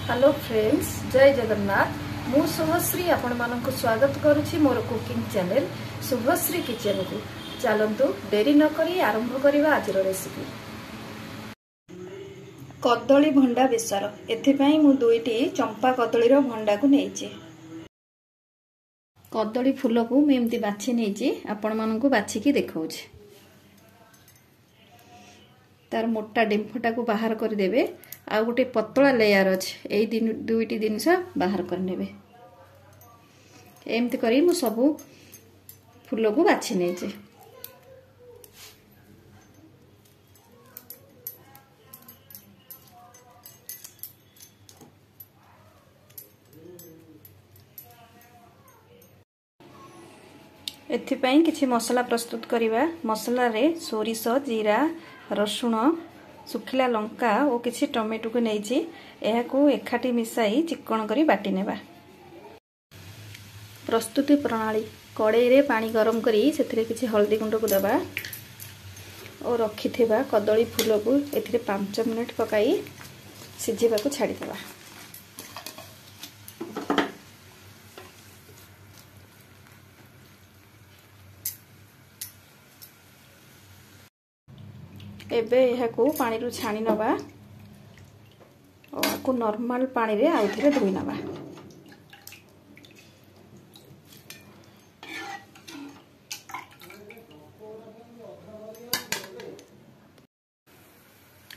Hello friends, जय जगन्नाथ। मु शुभश्री आपण मानक स्वागत करुछि मोर कुकिंग चैनल शुभश्री किचन को। चलतु डेरी न करी आरंभ करिवा आजिर रेसिपी। कदली भंडा बेसर। एथिपाई मु दुईटी चंपा कदलीर भंडा को नेइछि। कदली फूल को मैं एमती बाछि नेइछि, आपण मानक बाछिकी देखौछि। तार मोटा डिम्फटा को बाहर कर देबे। आ गोटे पतला लेयर अच्छे यही दुईटी जिनस बाहर करने। एमती करी मु सबू फूल को बाछि नेइछि। एथिपाई किछि मसला प्रस्तुत करिवा। मसला रे सोरिष, जीरा, रसुण, सुखिला लंका और किछि टमेटो को नेइछि। एहाकू एकाठी मिसाई चिकन करी बाटी नेबा। प्रस्तुति प्रणाली। कड़ाई रे पानी गरम करी सेथिरे किछि हल्दी गुंड को दबा और रखिथिबा कदली फूल को एथिरे 5 मिनिट पकाई सिझेबा को छाडी देबा। एबे यहाकू पानी रु छाणी नबा और को नॉर्मल पानी रे आउ थरे धोई नबा।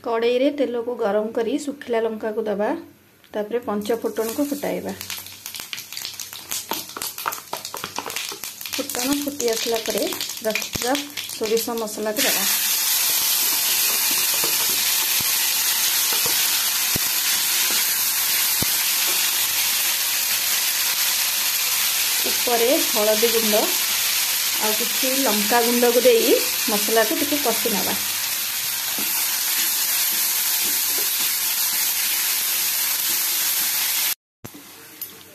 कड़ाई रे तेल को गरम करी सुखिला लंका को दबा। तापरे पंच फुटन को फुटाइबा। फुटन फुटी आसला परे रखिबा सोरिष मसला को दबा। ऊपर हलदी गुंड आ किसी लंका गुंड को देई मसला को टिके कषि नबा।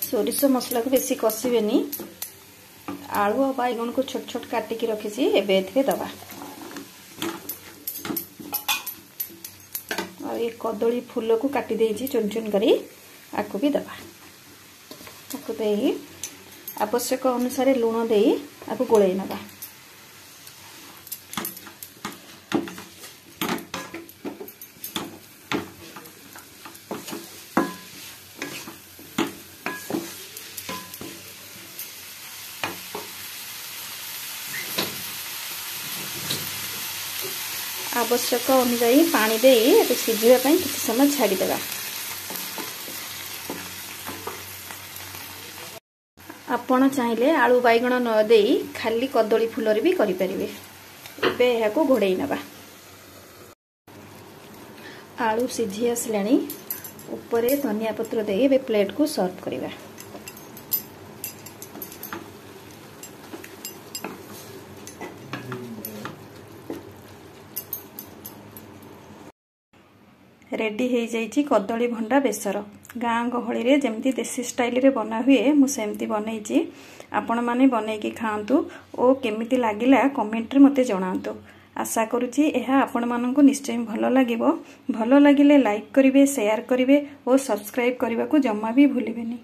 सोरिष मसला को बेसी कषिबेनी। आलू और बैगन को छोट छोट काटिकी रखिछि एबे एथिरे दबा। और ये कदली फूल को काटी देइछि चुन चुन करी आकु भी दबा। आकु देई आवश्यक अनुसार लुण दे आपको गोलई नबा। आवश्यक अनुसार पानी दे सिझिबा पई किछि समय छाडी देबा। आपण चाहिले आलू बैगण न देई खाली कदली फूलर भी करि परिबे। एबे एहाको घोड़ेई नबा। आलू सिझी आसलानी। ऊपर धनिया पत्र दे एबे प्लेट को सर्व करिबा। रेडी हो जाइछि कदली भंडा बेसर। गाँ गहली रे जेमती देसी स्टाइल रे बना हुए मु सेमती बनैछि। आपण माने बनैकी खाआंतु ओ केमिति लागिला कमेंट रे मते जणांतु। आशा करूछि एहा आपण माननकु निश्चय भलो लागिबो। भलो लागिले लाइक करिवे, शेयर करिवे और सब्सक्राइब करबा को जम्मा भी भूलिबेनी।